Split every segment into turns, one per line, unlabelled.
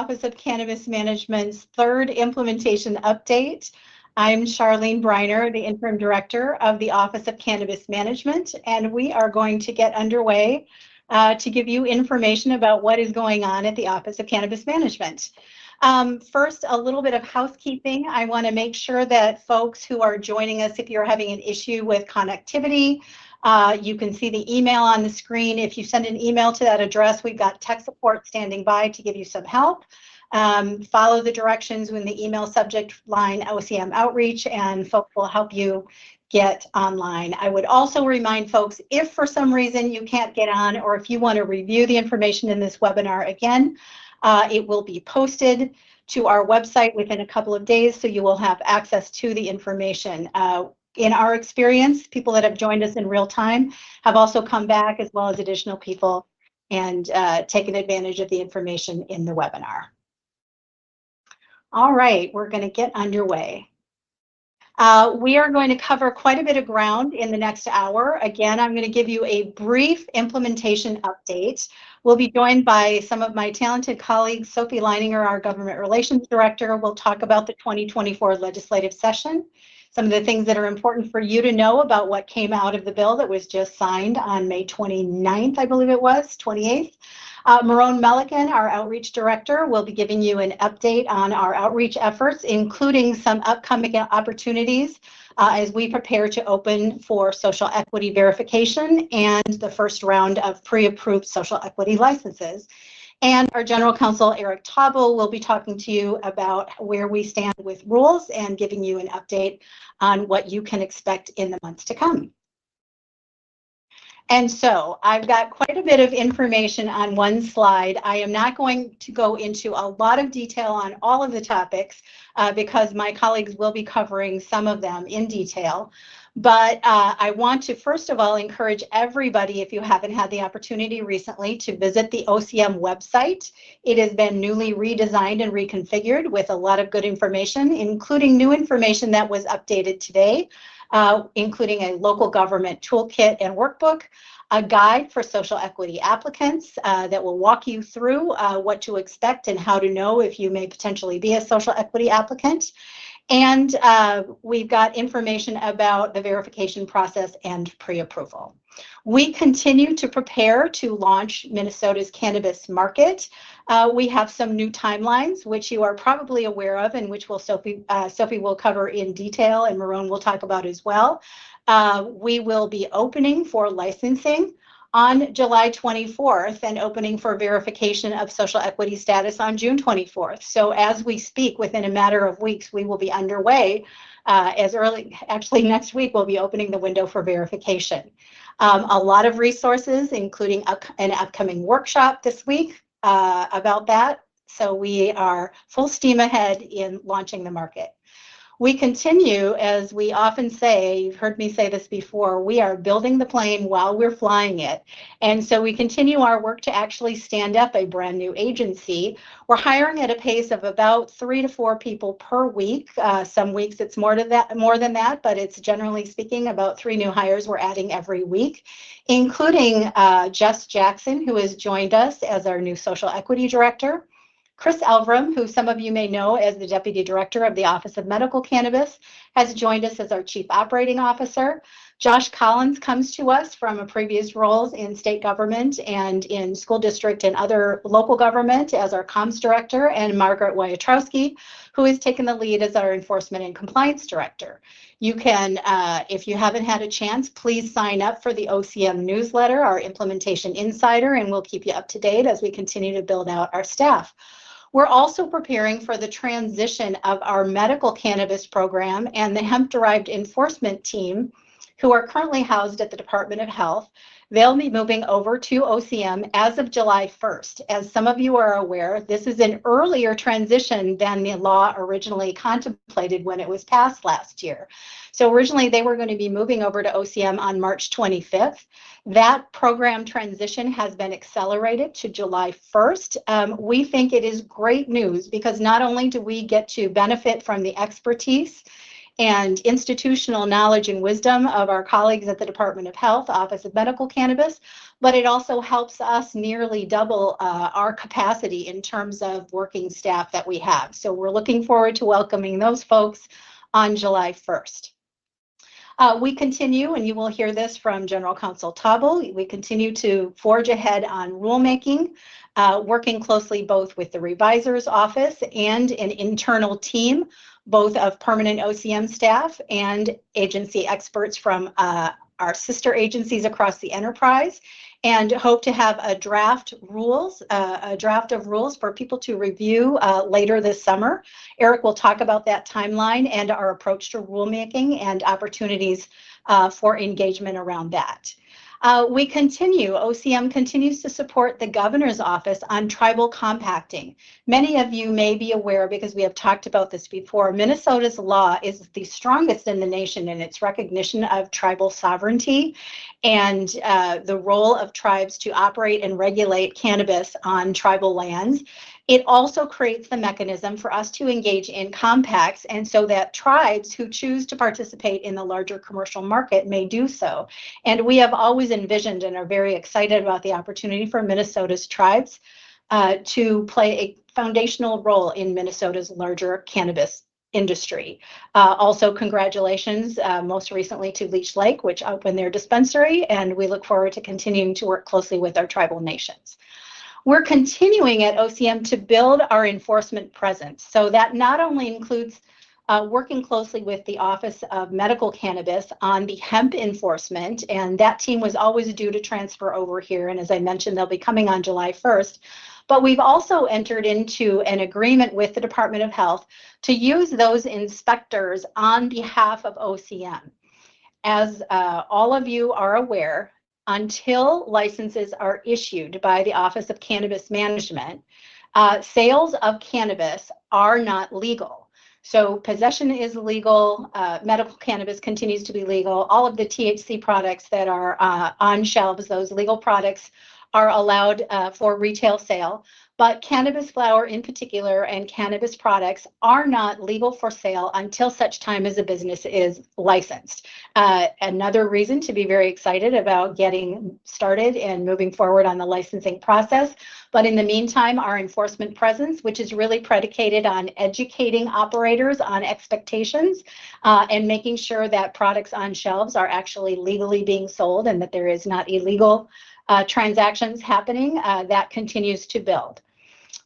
Office of Cannabis Management's third implementation update. I'm Charlene Briner, the Interim Director of the Office of Cannabis Management, and we are going to get underway to give you information about what is going on at the Office of Cannabis Management. First, a little bit of housekeeping. I want to make sure that folks who are joining us, if you're having an issue with connectivity, you can see the email on the screen. If you send an email to that address, we've got tech support standing by to give you some help. Follow the directions in the email subject line OCM Outreach, and folks will help you get online. I would also remind folks, if for some reason you can't get on, or if you want to review the information in this webinar again, it will be posted to our website within a couple of days, so you will have access to the information. In our experience, people that have joined us in real time have also come back, as well as additional people, and taken advantage of the information in the webinar. All right, we're going to get underway. We are going to cover quite a bit of ground in the next hour. Again, I'm going to give you a brief implementation update. We'll be joined by some of my talented colleagues. Sophie Leininger, our Government Relations Director, will talk about the 2024 legislative session, some of the things that are important for you to know about what came out of the bill that was just signed on May 29th, I believe it was, 28th. Merone Melekin, our Outreach Director, will be giving you an update on our outreach efforts, including some upcoming opportunities as we prepare to open for social equity verification and the first round of pre-approved social equity licenses. And our General Counsel, Eric Taubel, will be talking to you about where we stand with rules and giving you an update on what you can expect in the months to come. And so I've got quite a bit of information on one slide. I am not going to go into a lot of detail on all of the topics because my colleagues will be covering some of them in detail. But I want to, first of all, encourage everybody, if you haven't had the opportunity recently, to visit the OCM website. It has been newly redesigned and reconfigured with a lot of good information, including new information that was updated today, including a local government toolkit and workbook, a guide for social equity applicants that will walk you through what to expect and how to know if you may potentially be a social equity applicant. And we've got information about the verification process and pre-approval. We continue to prepare to launch Minnesota's cannabis market. We have some new timelines, which you are probably aware of, and which Sophie will cover in detail, and Merone will talk about as well. We will be opening for licensing on July 24th and opening for verification of social equity status on June 24th. So as we speak, within a matter of weeks, we will be underway. Actually next week, we'll be opening the window for verification. A lot of resources, including an upcoming workshop this week about that. So we are full steam ahead in launching the market. We continue, as we often say, you've heard me say this before, we are building the plane while we're flying it. And so we continue our work to actually stand up a brand new agency. We're hiring at a pace of about 3 to 4 people per week. Some weeks it's more than that, but it's generally speaking about 3 new hires we're adding every week, including Jess Jackson, who has joined us as our new Social Equity Director. Chris Elvram, who some of you may know as the Deputy Director of the Office of Medical Cannabis, has joined us as our Chief Operating Officer. Josh Collins comes to us from previous roles in state government and in school district and other local government as our Comms Director, and Margaret Wyatrowski, who has taken the lead as our Enforcement and Compliance Director. You can, if you haven't had a chance, please sign up for the OCM newsletter, our Implementation Insider, and we'll keep you up to date as we continue to build out our staff. We're also preparing for the transition of our medical cannabis program and the hemp-derived enforcement team, who are currently housed at the Department of Health. They'll be moving over to OCM as of July 1st. As some of you are aware, this is an earlier transition than the law originally contemplated when it was passed last year. So originally they were going to be moving over to OCM on March 25th. That program transition has been accelerated to July 1st. We think it is great news because not only do we get to benefit from the expertise and institutional knowledge and wisdom of our colleagues at the Department of Health, Office of Medical Cannabis, but it also helps us nearly double our capacity in terms of working staff that we have. So we're looking forward to welcoming those folks on July 1st. We continue, and you will hear this from General Counsel Taubel, we continue to forge ahead on rulemaking, working closely both with the revisor's office and an internal team, both of permanent OCM staff and agency experts from our sister agencies across the enterprise, and hope to have a draft of rules for people to review later this summer. Eric will talk about that timeline and our approach to rulemaking and opportunities for engagement around that. OCM continues to support the governor's office on tribal compacting. Many of you may be aware, because we have talked about this before, Minnesota's law is the strongest in the nation in its recognition of tribal sovereignty and the role of tribes to operate and regulate cannabis on tribal lands. It also creates the mechanism for us to engage in compacts, and so that tribes who choose to participate in the larger commercial market may do so. And we have always envisioned and are very excited about the opportunity for Minnesota's tribes to play a foundational role in Minnesota's larger cannabis industry. Also, congratulations most recently to Leech Lake, which opened their dispensary, and we look forward to continuing to work closely with our tribal nations. We're continuing at OCM to build our enforcement presence. So that not only includes working closely with the Office of Medical Cannabis on the hemp enforcement, and that team was always due to transfer over here. And as I mentioned, they'll be coming on July 1st. But we've also entered into an agreement with the Department of Health to use those inspectors on behalf of OCM. As all of you are aware, until licenses are issued by the Office of Cannabis Management, sales of cannabis are not legal. So possession is legal, medical cannabis continues to be legal, all of the THC products that are on shelves, those legal products are allowed for retail sale, but cannabis flower in particular and cannabis products are not legal for sale until such time as a business is licensed. Another reason to be very excited about getting started and moving forward on the licensing process. But in the meantime, our enforcement presence, which is really predicated on educating operators on expectations and making sure that products on shelves are actually legally being sold and that there is not illegal transactions happening, that continues to build.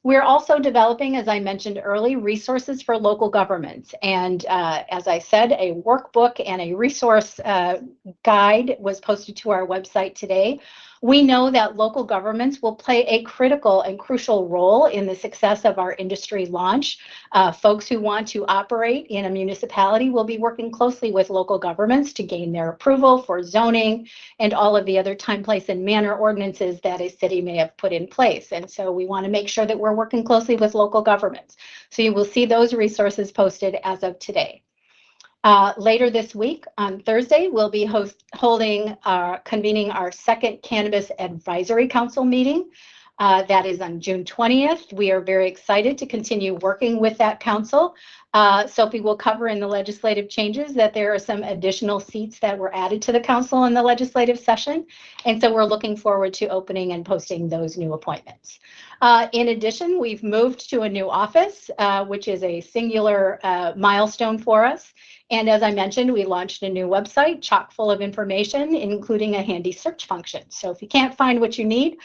We're also developing, as I mentioned earlier, resources for local governments. And as I said, a workbook and a resource guide was posted to our website today. We know that local governments will play a critical and crucial role in the success of our industry launch. Folks who want to operate in a municipality will be working closely with local governments to gain their approval for zoning and all of the other time, place, and manner ordinances that a city may have put in place. And so we want to make sure that we're working closely with local governments. So you will see those resources posted as of today. Later this week, on Thursday, we'll be convening our second Cannabis Advisory Council meeting. That is on June 20th. We are very excited to continue working with that council. Sophie will cover in the legislative changes that there are some additional seats that were added to the council in the legislative session. And so we're looking forward to opening and posting those new appointments. In addition, we've moved to a new office, which is a singular milestone for us. And as I mentioned, we launched a new website chock full of information, including a handy search function. So if you can't find what you need,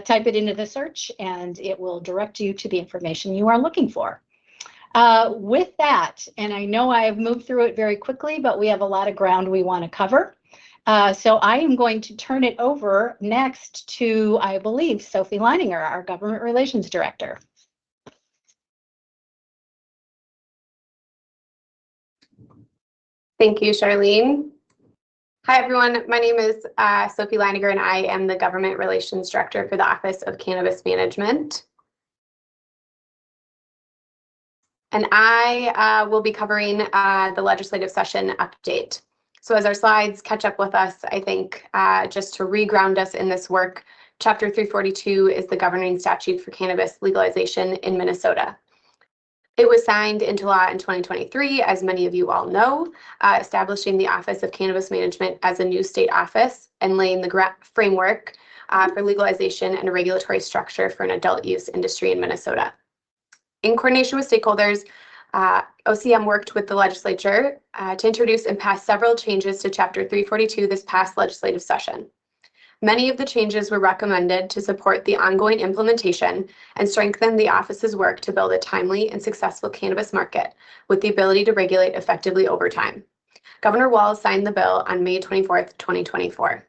type it into the search and it will direct you to the information you are looking for. With that, and I know I have moved through it very quickly, but we have a lot of ground we want to cover. So I am going to turn it over next to, I believe, Sophie Leininger, our Government Relations Director.
Thank you, Charlene. Hi, everyone. My name is Sophie Leininger, and I am the Government Relations Director for the Office of Cannabis Management. And I will be covering the legislative session update. So as our slides catch up with us, I think just to reground us in this work, Chapter 342 is the governing statute for cannabis legalization in Minnesota. It was signed into law in 2023, as many of you all know, establishing the Office of Cannabis Management as a new state office and laying the framework for legalization and a regulatory structure for an adult use industry in Minnesota. In coordination with stakeholders, OCM worked with the legislature to introduce and pass several changes to Chapter 342 this past legislative session. Many of the changes were recommended to support the ongoing implementation and strengthen the office's work to build a timely and successful cannabis market with the ability to regulate effectively over time. Governor Walz signed the bill on May 24th, 2024.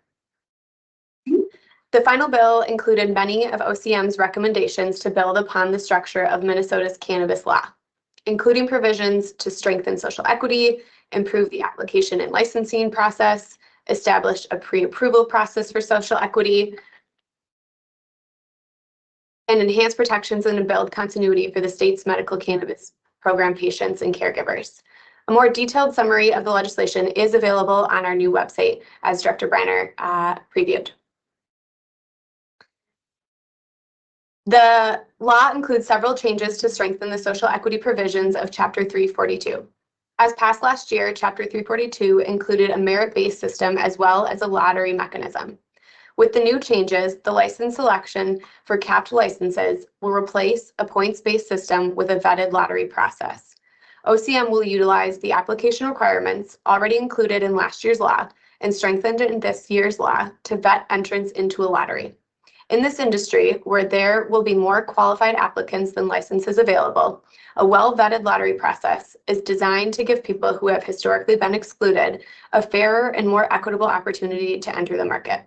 The final bill included many of OCM's recommendations to build upon the structure of Minnesota's cannabis law, including provisions to strengthen social equity, improve the application and licensing process, establish a pre-approval process for social equity, and enhance protections and build continuity for the state's medical cannabis program patients and caregivers. A more detailed summary of the legislation is available on our new website, as Director Briner previewed. The law includes several changes to strengthen the social equity provisions of Chapter 342. As passed last year, Chapter 342 included a merit-based system as well as a lottery mechanism. With the new changes, the license selection for capped licenses will replace a points-based system with a vetted lottery process. OCM will utilize the application requirements already included in last year's law and strengthened in this year's law to vet entrance into a lottery. In this industry, where there will be more qualified applicants than licenses available, a well-vetted lottery process is designed to give people who have historically been excluded a fairer and more equitable opportunity to enter the market.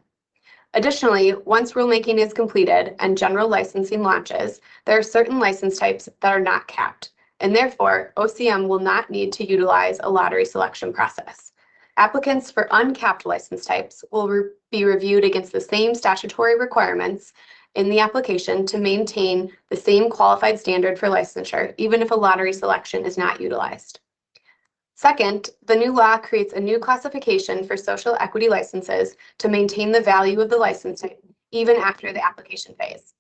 Additionally, once rulemaking is completed and general licensing launches, there are certain license types that are not capped, and therefore OCM will not need to utilize a lottery selection process. Applicants for uncapped license types will be reviewed against the same statutory requirements in the application to maintain the same qualified standard for licensure, even if a lottery selection is not utilized. Second, the new law creates a new classification for social equity licenses to maintain the value of the license type, even after the application phase.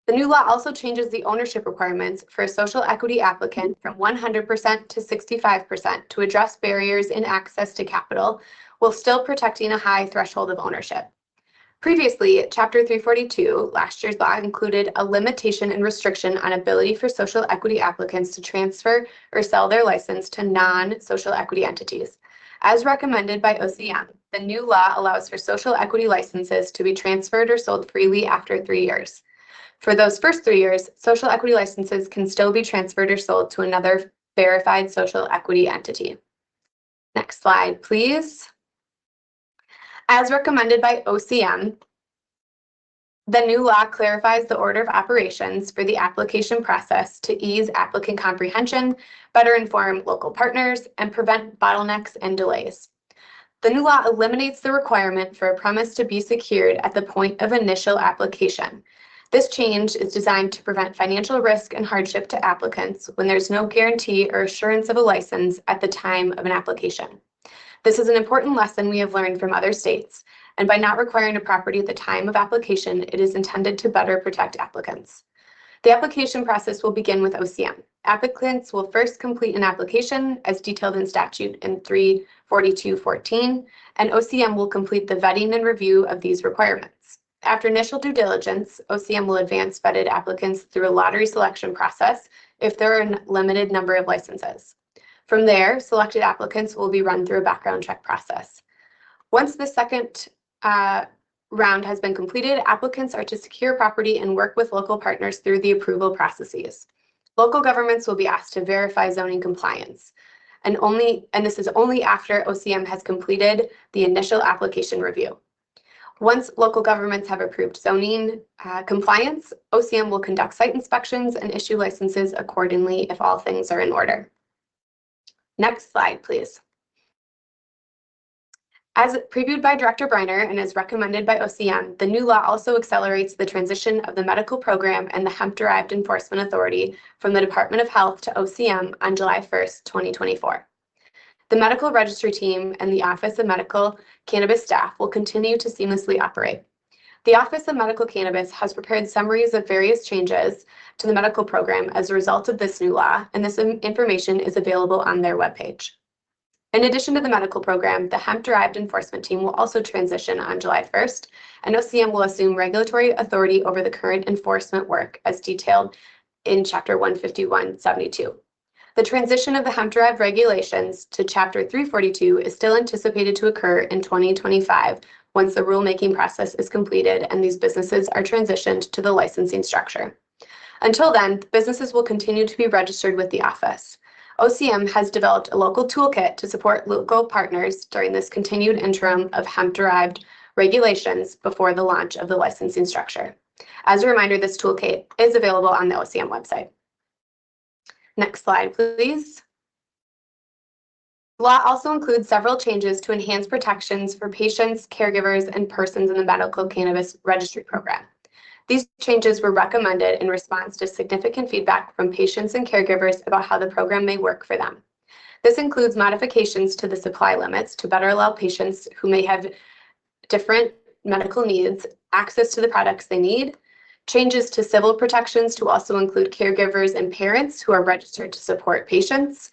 The new law also changes the ownership requirements for a social equity applicant from 100% to 65% to address barriers in access to capital, while still protecting a high threshold of ownership. Previously, Chapter 342, last year's law, included a limitation and restriction on ability for social equity applicants to transfer or sell their license to non-social equity entities. As recommended by OCM, the new law allows for social equity licenses to be transferred or sold freely after 3 years. For those first 3 years, social equity licenses can still be transferred or sold to another verified social equity entity. Next slide, please. As recommended by OCM, the new law clarifies the order of operations for the application process to ease applicant comprehension, better inform local partners, and prevent bottlenecks and delays. The new law eliminates the requirement for a premise to be secured at the point of initial application. This change is designed to prevent financial risk and hardship to applicants when there's no guarantee or assurance of a license at the time of an application. This is an important lesson we have learned from other states, and by not requiring a property at the time of application, it is intended to better protect applicants. The application process will begin with OCM. Applicants will first complete an application as detailed in statute in 342.14, and OCM will complete the vetting and review of these requirements. After initial due diligence, OCM will advance vetted applicants through a lottery selection process if there are a limited number of licenses. From there, selected applicants will be run through a background check process. Once the second round has been completed, applicants are to secure property and work with local partners through the approval processes. Local governments will be asked to verify zoning compliance, and this is only after OCM has completed the initial application review. Once local governments have approved zoning compliance, OCM will conduct site inspections and issue licenses accordingly if all things are in order. Next slide, please. As previewed by Director Briner and as recommended by OCM, the new law also accelerates the transition of the medical program and the hemp-derived enforcement authority from the Department of Health to OCM on July 1st, 2024. The medical registry team and the Office of Medical Cannabis staff will continue to seamlessly operate. The Office of Medical Cannabis has prepared summaries of various changes to the medical program as a result of this new law, and this information is available on their webpage. In addition to the medical program, the hemp-derived enforcement team will also transition on July 1st, and OCM will assume regulatory authority over the current enforcement work as detailed in Chapter 151.72. The transition of the hemp-derived regulations to Chapter 342 is still anticipated to occur in 2025 once the rulemaking process is completed and these businesses are transitioned to the licensing structure. Until then, businesses will continue to be registered with the office. OCM has developed a local toolkit to support local partners during this continued interim of hemp-derived regulations before the launch of the licensing structure. As a reminder, this toolkit is available on the OCM website. Next slide, please. The law also includes several changes to enhance protections for patients, caregivers, and persons in the medical cannabis registry program. These changes were recommended in response to significant feedback from patients and caregivers about how the program may work for them. This includes modifications to the supply limits to better allow patients who may have different medical needs access to the products they need, changes to civil protections to also include caregivers and parents who are registered to support patients,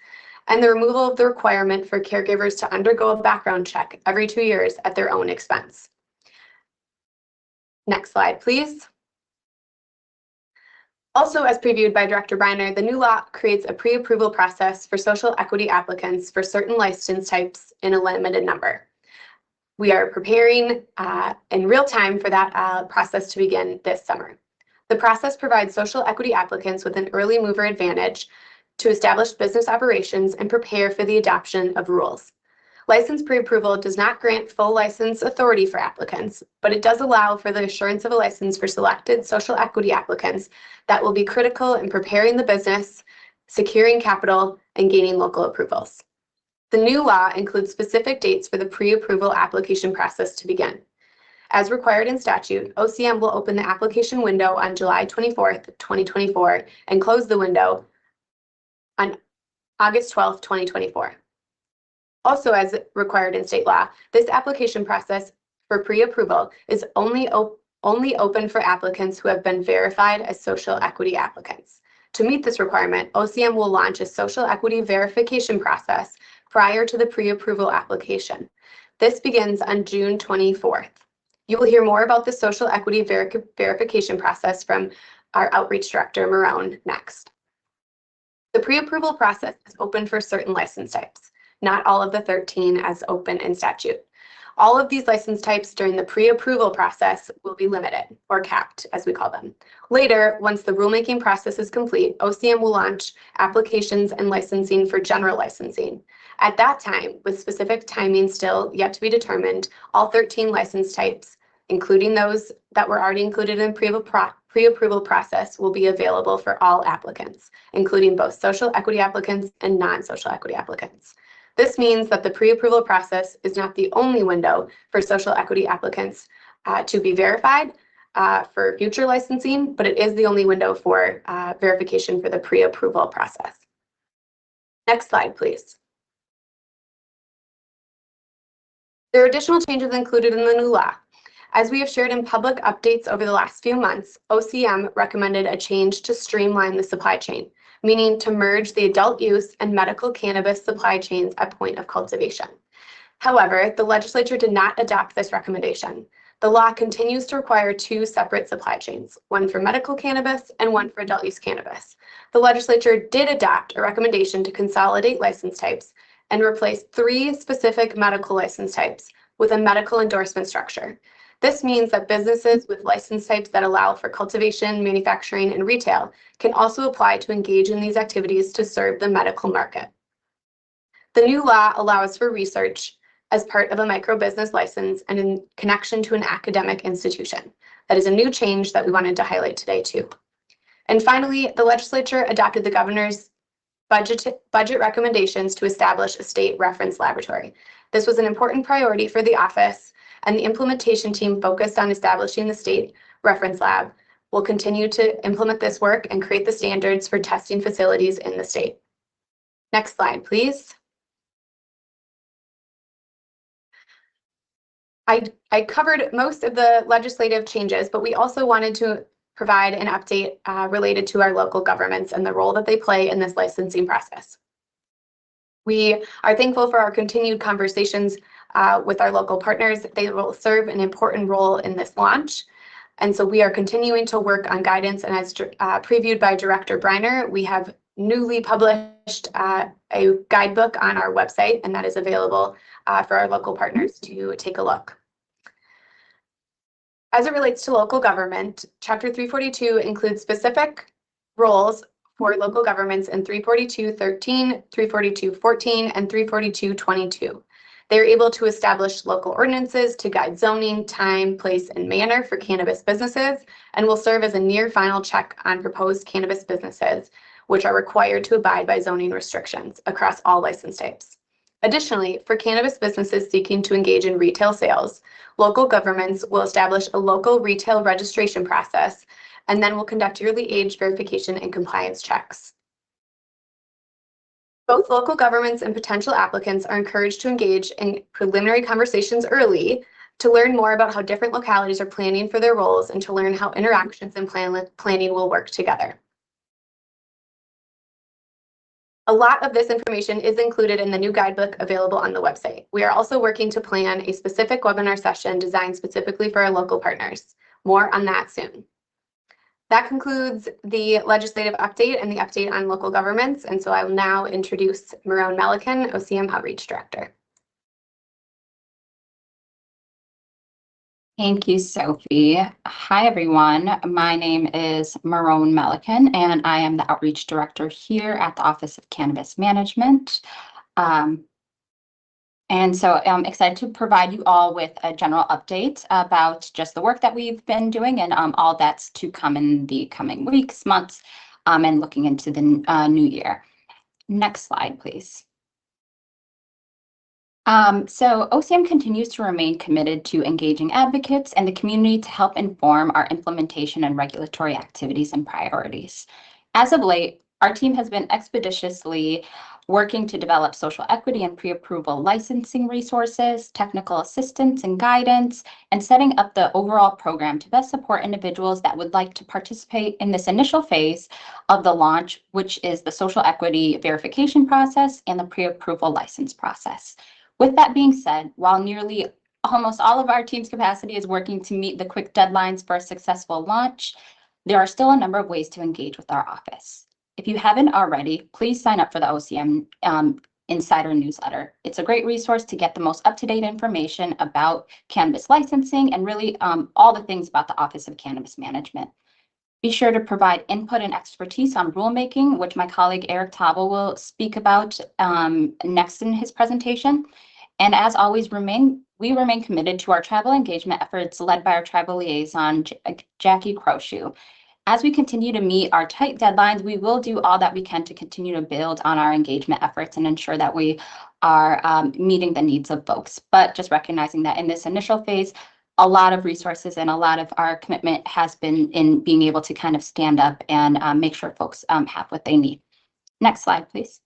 and the removal of the requirement for caregivers to undergo a background check every 2 years at their own expense. Next slide, please. Also, as previewed by Director Briner, the new law creates a pre-approval process for social equity applicants for certain license types in a limited number. We are preparing in real time for that process to begin this summer. The process provides social equity applicants with an early mover advantage to establish business operations and prepare for the adoption of rules. License pre-approval does not grant full license authority for applicants, but it does allow for the assurance of a license for selected social equity applicants that will be critical in preparing the business, securing capital, and gaining local approvals. The new law includes specific dates for the pre-approval application process to begin. As required in statute, OCM will open the application window on July 24th, 2024, and close the window on August 12th, 2024. Also, as required in state law, this application process for pre-approval is only open for applicants who have been verified as social equity applicants. To meet this requirement, OCM will launch a social equity verification process prior to the pre-approval application. This begins on June 24th. You will hear more about the social equity verification process from our outreach director, Merone, next. The pre-approval process is open for certain license types, not all of the 13 as open in statute. All of these license types during the pre-approval process will be limited, or capped, as we call them. Later, once the rulemaking process is complete, OCM will launch applications and licensing for general licensing. At that time, with specific timing still yet to be determined, all 13 license types, including those that were already included in pre-approval process, will be available for all applicants, including both social equity applicants and non-social equity applicants. This means that the pre-approval process is not the only window for social equity applicants to be verified for future licensing, but it is the only window for verification for the pre-approval process. Next slide, please. There are additional changes included in the new law. As we have shared in public updates over the last few months, OCM recommended a change to streamline the supply chain, meaning to merge the adult use and medical cannabis supply chains at point of cultivation. However, the legislature did not adopt this recommendation. The law continues to require 2 separate supply chains, one for medical cannabis and one for adult use cannabis. The legislature did adopt a recommendation to consolidate license types and replace 3 specific medical license types with a medical endorsement structure. This means that businesses with license types that allow for cultivation, manufacturing, and retail can also apply to engage in these activities to serve the medical market. The new law allows for research as part of a micro-business license and in connection to an academic institution. That is a new change that we wanted to highlight today too. And finally, the legislature adopted the governor's budget recommendations to establish a state reference laboratory. This was an important priority for the office, and the implementation team focused on establishing the state reference lab will continue to implement this work and create the standards for testing facilities in the state. Next slide, please. I covered most of the legislative changes, but we also wanted to provide an update related to our local governments and the role that they play in this licensing process. We are thankful for our continued conversations with our local partners. They will serve an important role in this launch. And so we are continuing to work on guidance, and as previewed by Director Briner, we have newly published a guidebook on our website, and that is available for our local partners to take a look. As it relates to local government, Chapter 342 includes specific roles for local governments in 342.13, 342.14, and 342.22. They are able to establish local ordinances to guide zoning, time, place, and manner for cannabis businesses, and will serve as a near final check on proposed cannabis businesses, which are required to abide by zoning restrictions across all license types. Additionally, for cannabis businesses seeking to engage in retail sales, local governments will establish a local retail registration process and then will conduct yearly age verification and compliance checks. Both local governments and potential applicants are encouraged to engage in preliminary conversations early to learn more about how different localities are planning for their roles and to learn how interactions and planning will work together. A lot of this information is included in the new guidebook available on the website. We are also working to plan a specific webinar session designed specifically for our local partners. More on that soon. That concludes the legislative update and the update on local governments. And so I will now introduce Merone Melekin, OCM Outreach Director.
Thank you, Sophie. Hi, everyone. My name is Merone Melekin, and I am the Outreach Director here at the Office of Cannabis Management. And so I'm excited to provide you all with a general update about just the work that we've been doing and all that's to come in the coming weeks, months, and looking into the new year. Next slide, please. So OCM continues to remain committed to engaging advocates and the community to help inform our implementation and regulatory activities and priorities. As of late, our team has been expeditiously working to develop social equity and pre-approval licensing resources, technical assistance and guidance, and setting up the overall program to best support individuals that would like to participate in this initial phase of the launch, which is the social equity verification process and the pre-approval license process. With that being said, while nearly almost all of our team's capacity is working to meet the quick deadlines for a successful launch, there are still a number of ways to engage with our office. If you haven't already, please sign up for the OCM Insider newsletter. It's a great resource to get the most up-to-date information about cannabis licensing and really all the things about the Office of Cannabis Management. Be sure to provide input and expertise on rulemaking, which my colleague Eric Taubel will speak about next in his presentation. And as always, we remain committed to our tribal engagement efforts led by our tribal liaison, Jackie Croshoe. As we continue to meet our tight deadlines, we will do all that we can to continue to build on our engagement efforts and ensure that we are meeting the needs of folks. But just recognizing that in this initial phase, a lot of resources and a lot of our commitment has been in being able to kind of stand up and make sure folks have what they need. Next slide, please.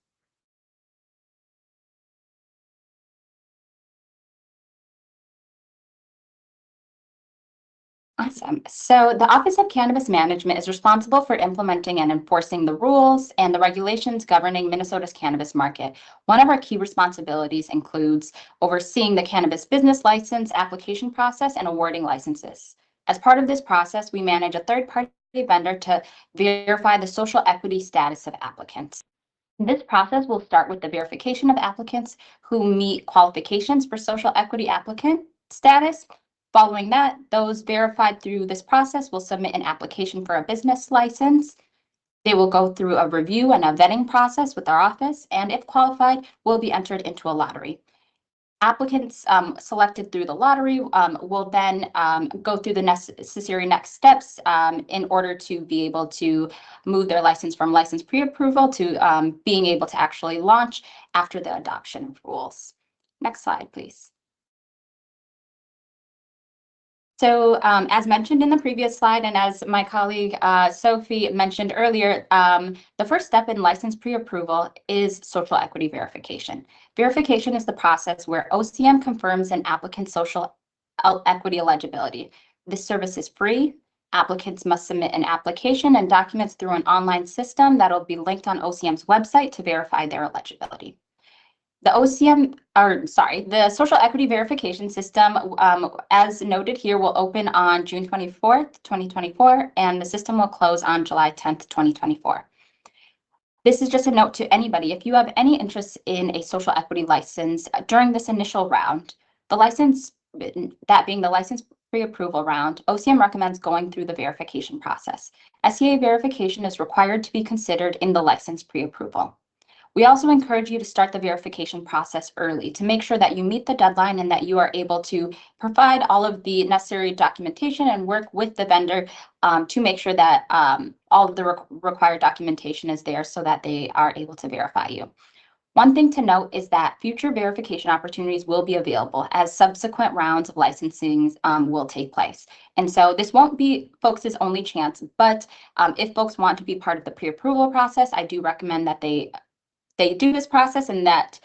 Awesome. So the Office of Cannabis Management is responsible for implementing and enforcing the rules and the regulations governing Minnesota's cannabis market. One of our key responsibilities includes overseeing the cannabis business license application process and awarding licenses. As part of this process, we manage a third-party vendor to verify the social equity status of applicants. This process will start with the verification of applicants who meet qualifications for social equity applicant status. Following that, those verified through this process will submit an application for a business license. They will go through a review and a vetting process with our office, and if qualified, will be entered into a lottery. Applicants selected through the lottery will then go through the necessary next steps in order to be able to move their license from license pre-approval to being able to actually launch after the adoption of rules. Next slide, please. So as mentioned in the previous slide, and as my colleague Sophie mentioned earlier, the first step in license pre-approval is social equity verification. Verification is the process where OCM confirms an applicant's social equity eligibility. This service is free. Applicants must submit an application and documents through an online system that will be linked on OCM's website to verify their eligibility. The social equity verification system, as noted here, will open on June 24th, 2024, and the system will close on July 10th, 2024. This is just a note to anybody. If you have any interest in a social equity license during this initial round, the license, that being the license pre-approval round, OCM recommends going through the verification process. SEA verification is required to be considered in the license pre-approval. We also encourage you to start the verification process early to make sure that you meet the deadline and that you are able to provide all of the necessary documentation and work with the vendor to make sure that all of the required documentation is there so that they are able to verify you. One thing to note is that future verification opportunities will be available as subsequent rounds of licensing will take place. And so this won't be folks' only chance, but if folks want to be part of the pre-approval process, I do recommend that they do this process and that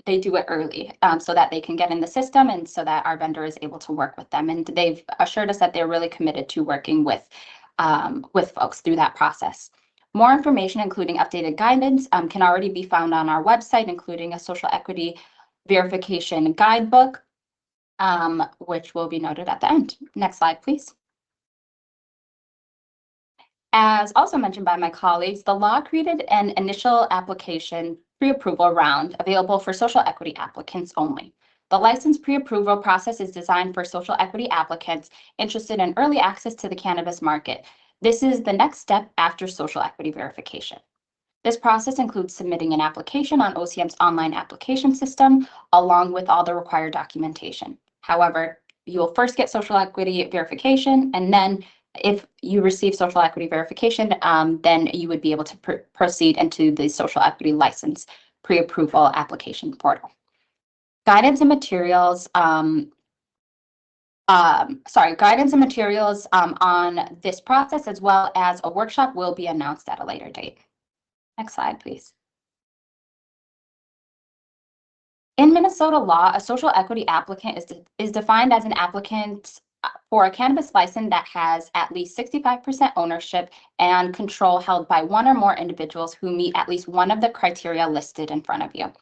they do it early so that they can get in the system and so that our vendor is able to work with them. And they've assured us that they're really committed to working with folks through that process. More information, including updated guidance, can already be found on our website, including a social equity verification guidebook, which will be noted at the end. Next slide, please. As also mentioned by my colleagues, the law created an initial application pre-approval round available for social equity applicants only. The license pre-approval process is designed for social equity applicants interested in early access to the cannabis market. This is the next step after social equity verification. This process includes submitting an application on OCM's online application system, along with all the required documentation. However, you will first get social equity verification, and then if you receive social equity verification, then you would be able to proceed into the social equity license pre-approval application portal. Guidance and materials, guidance and materials on this process, as well as a workshop, will be announced at a later date. Next slide, please. In Minnesota law, a social equity applicant is defined as an applicant for a cannabis license that has at least 65% ownership and control held by one or more individuals who meet at least one of the criteria listed in front of you.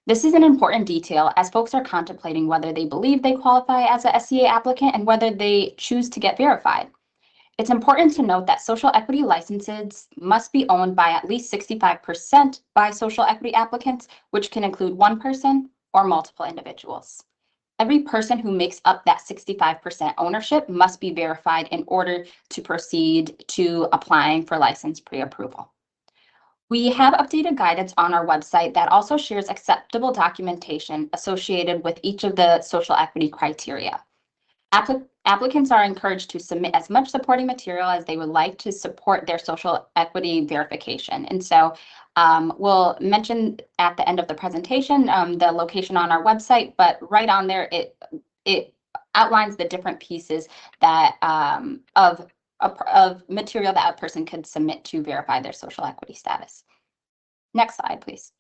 This is an important detail as folks are contemplating whether they believe they qualify as a SEA applicant and whether they choose to get verified. It's important to note that social equity licenses must be owned by at least 65% by social equity applicants, which can include one person or multiple individuals. Every person who makes up that 65% ownership must be verified in order to proceed to applying for license pre-approval. We have updated guidance on our website that also shares acceptable documentation associated with each of the social equity criteria. Applicants are encouraged to submit as much supporting material as they would like to support their social equity verification. And so we'll mention at the end of the presentation the location on our website, but right on there, it outlines the different pieces that of material that a person could submit to verify their social equity status. Next slide, please.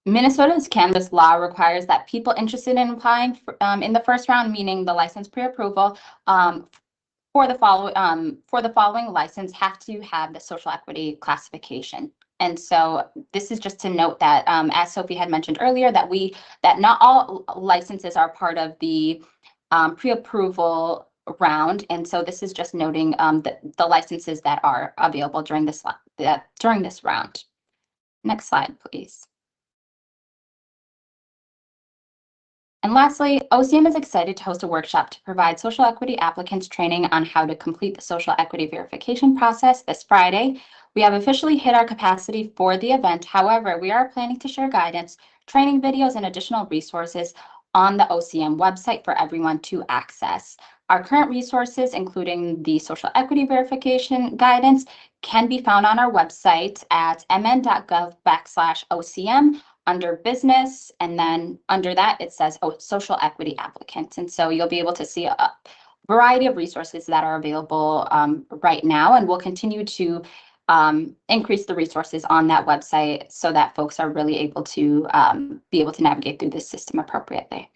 Minnesota's cannabis law requires that people interested in applying in the first round, meaning the license pre-approval, for the following license have to have the social equity classification. And so this is just to note that, as Sophie had mentioned earlier, that not all licenses are part of the pre-approval round. And so this is just noting the licenses that are available during this round. Next slide, please. And lastly, OCM is excited to host a workshop to provide social equity applicants training on how to complete the social equity verification process this Friday. We have officially hit our capacity for the event. However, we are planning to share guidance, training videos, and additional resources on the OCM website for everyone to access. Our current resources, including the social equity verification guidance, can be found on our website at mn.gov/OCM under business, and then under that it says social equity applicants. And so you'll be able to see a variety of resources that are available right now, and we'll continue to increase the resources on that website so that folks are really able to navigate through this system appropriately.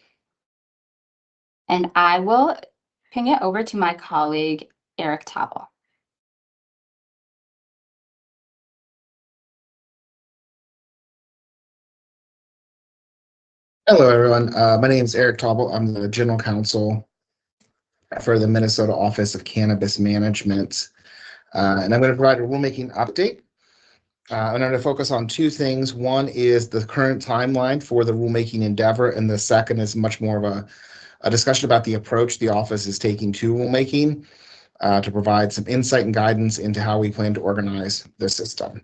And I will ping it over to my colleague, Eric Taubel.
Hello, everyone. My name is Eric Taubel. I'm the General Counsel for the Minnesota Office of Cannabis Management. And I'm going to provide a rulemaking update. I'm going to focus on two things. One is the current timeline for the rulemaking endeavor, and the second is much more of a discussion about the approach the office is taking to rulemaking to provide some insight and guidance into how we plan to organize the system.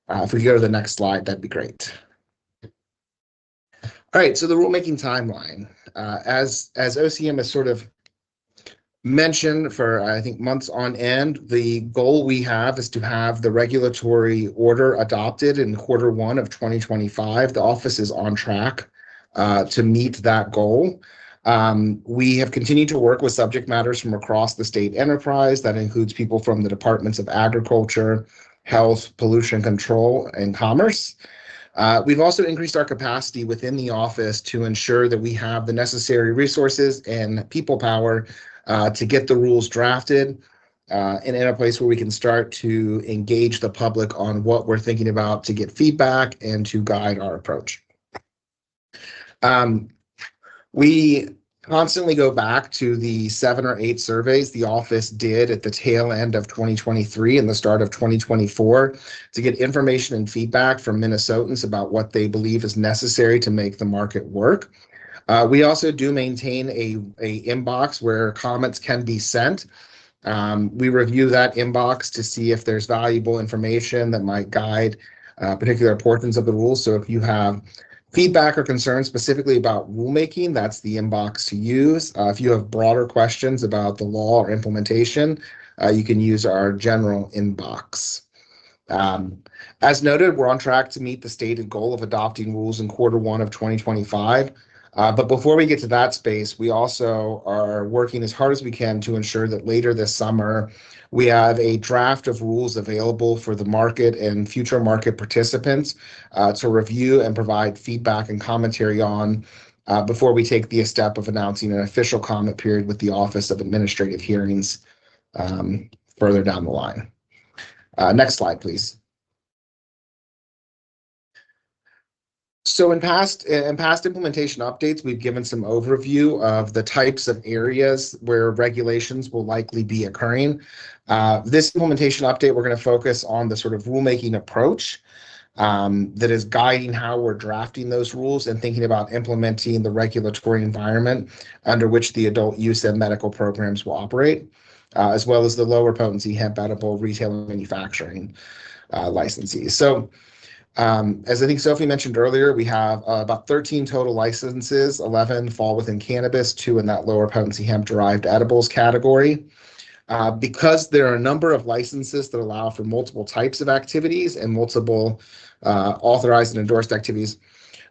If we go to the next slide, that'd be great. All right, so the rulemaking timeline. As OCM has sort of mentioned for, I think, months on end, the goal we have is to have the regulatory order adopted in Q1 of 2025. The office is on track to meet that goal. We have continued to work with subject matters from across the state enterprise. That includes people from the Departments of Agriculture, Health, Pollution Control, and Commerce. We've also increased our capacity within the office to ensure that we have the necessary resources and people power to get the rules drafted and in a place where we can start to engage the public on what we're thinking about to get feedback and to guide our approach. We constantly go back to the 7 or 8 surveys the office did at the tail end of 2023 and the start of 2024 to get information and feedback from Minnesotans about what they believe is necessary to make the market work. We also do maintain a inbox where comments can be sent. We review that inbox to see if there's valuable information that might guide particular portions of the rules. So if you have feedback or concerns specifically about rulemaking, that's the inbox to use. If you have broader questions about the law or implementation, you can use our general inbox. As noted, we're on track to meet the stated goal of adopting rules in Q1 of 2025. But before we get to that space, we also are working as hard as we can to ensure that later this summer, we have a draft of rules available for the market and future market participants to review and provide feedback and commentary on before we take the step of announcing an official comment period with the Office of Administrative Hearings further down the line. Next slide, please. So in past implementation updates, we've given some overview of the types of areas where regulations will likely be occurring. This implementation update, we're going to focus on the sort of rulemaking approach that is guiding how we're drafting those rules and thinking about implementing the regulatory environment under which the adult use and medical programs will operate, as well as the lower potency hemp edible retail and manufacturing licensees. So as I think Sophie mentioned earlier, we have about 13 total licenses, 11 fall within cannabis, 2 in that lower potency hemp-derived edibles category. Because there are a number of licenses that allow for multiple types of activities and multiple authorized and endorsed activities,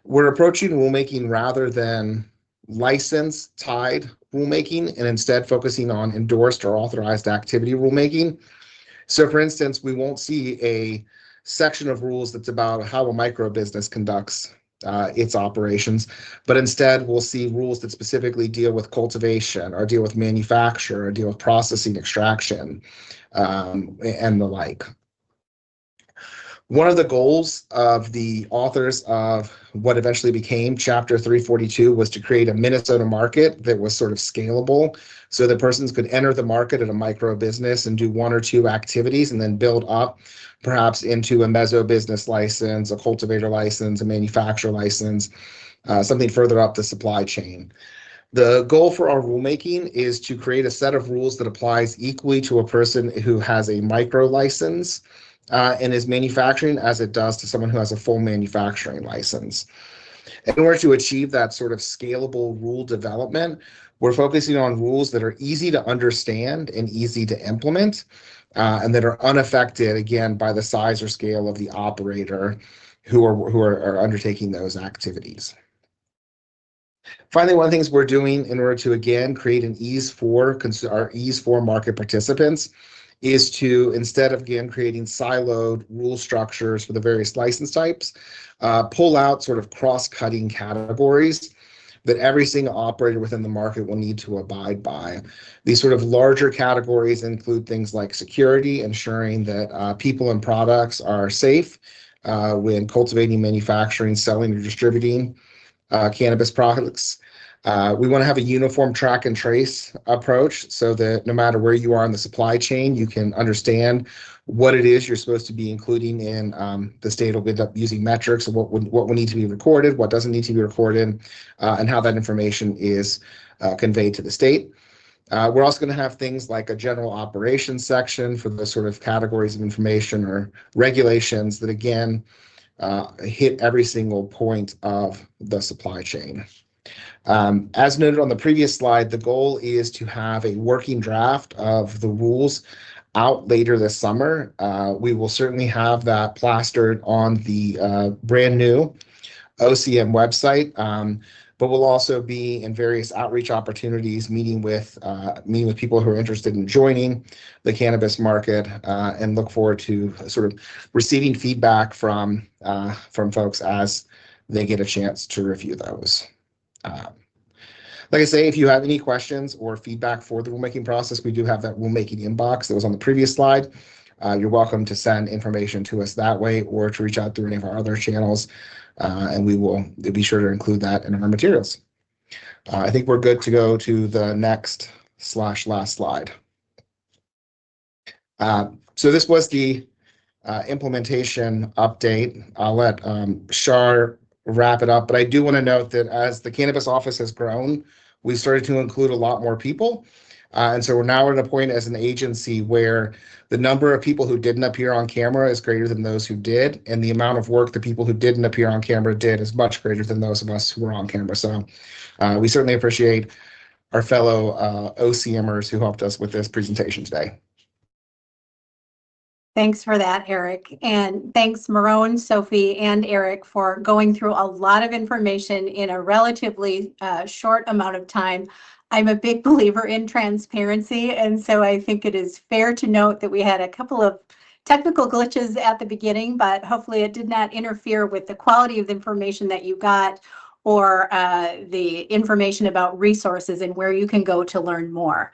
we're approaching rulemaking rather than license-tied rulemaking and instead focusing on endorsed or authorized activity rulemaking. So for instance, we won't see a section of rules that's about how a micro business conducts its operations, but instead we'll see rules that specifically deal with cultivation or deal with manufacture or deal with processing, extraction, and the like. One of the goals of the authors of what eventually became Chapter 342 was to create a Minnesota market that was sort of scalable so that persons could enter the market at a micro business and do 1 or 2 activities and then build up perhaps into a meso business license, a cultivator license, a manufacturer license, something further up the supply chain. The goal for our rulemaking is to create a set of rules that applies equally to a person who has a micro license and is manufacturing as it does to someone who has a full manufacturing license. In order to achieve that sort of scalable rule development, we're focusing on rules that are easy to understand and easy to implement, and that are unaffected, again, by the size or scale of the operator who are undertaking those activities. Finally, one of the things we're doing in order to, again, create an ease for our ease for market participants is to, instead of, again, creating siloed rule structures for the various license types, pull out sort of cross-cutting categories that every single operator within the market will need to abide by. These sort of larger categories include things like security, ensuring that people and products are safe when cultivating, manufacturing, selling, or distributing cannabis products. We want to have a uniform track and trace approach so that no matter where you are in the supply chain, you can understand what it is you're supposed to be including in the state will end up using metrics of what will need to be recorded, what doesn't need to be recorded, and how that information is conveyed to the state. We're also going to have things like a general operations section for those sort of categories of information or regulations that, again, hit every single point of the supply chain. As noted on the previous slide, the goal is to have a working draft of the rules out later this summer. We will certainly have that plastered on the brand new OCM website, but we'll also be in various outreach opportunities, meeting with people who are interested in joining the cannabis market, and look forward to sort of receiving feedback from folks as they get a chance to review those. Like I say, if you have any questions or feedback for the rulemaking process, we do have that rulemaking inbox that was on the previous slide. You're welcome to send information to us that way or to reach out through any of our other channels, and we will be sure to include that in our materials. I think we're good to go to the next /last slide. So this was the implementation update. I'll let Shar wrap it up, but I do want to note that as the cannabis office has grown, we started to include a lot more people. And so we're now at a point as an agency where the number of people who didn't appear on camera is greater than those who did, and the amount of work the people who didn't appear on camera did is much greater than those of us who were on camera. So we certainly appreciate our fellow OCMers who helped us with this presentation today.
Thanks for that, Eric. And thanks, Merone, Sophie, and Eric for going through a lot of information in a relatively short amount of time. I'm a big believer in transparency, and so I think it is fair to note that we had a couple of technical glitches at the beginning, but hopefully it did not interfere with the quality of the information that you got or the information about resources and where you can go to learn more.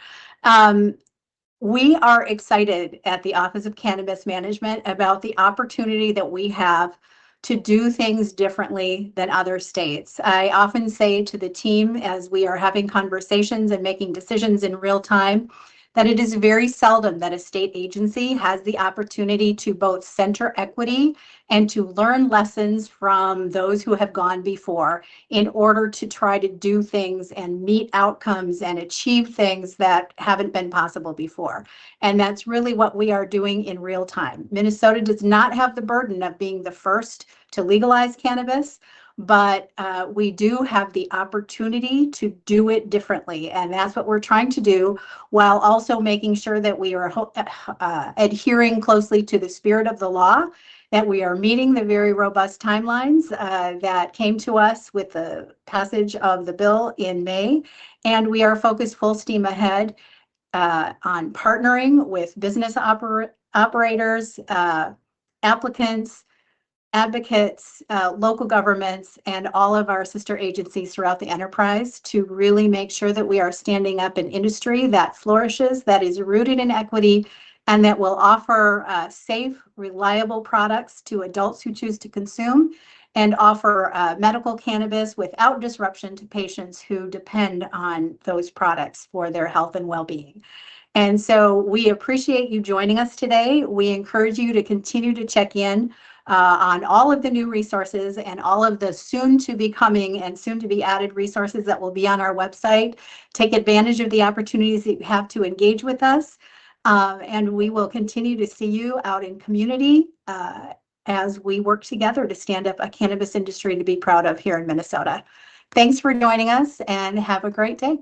We are excited at the Office of Cannabis Management about the opportunity that we have to do things differently than other states. I often say to the team as we are having conversations and making decisions in real time that it is very seldom that a state agency has the opportunity to both center equity and to learn lessons from those who have gone before in order to try to do things and meet outcomes and achieve things that haven't been possible before. And that's really what we are doing in real time. Minnesota does not have the burden of being the first to legalize cannabis, but we do have the opportunity to do it differently. And that's what we're trying to do while also making sure that we are adhering closely to the spirit of the law, that we are meeting the very robust timelines that came to us with the passage of the bill in May. And we are focused full steam ahead on partnering with business operators, applicants, advocates, local governments, and all of our sister agencies throughout the enterprise to really make sure that we are standing up an industry that flourishes, that is rooted in equity, and that will offer safe, reliable products to adults who choose to consume, and offer medical cannabis without disruption to patients who depend on those products for their health and well-being. And so we appreciate you joining us today. We encourage you to continue to check in on all of the new resources and all of the soon to be coming and soon to be added resources that will be on our website. Take advantage of the opportunities that you have to engage with us. And we will continue to see you out in community as we work together to stand up a cannabis industry to be proud of here in Minnesota. Thanks for joining us and have a great day.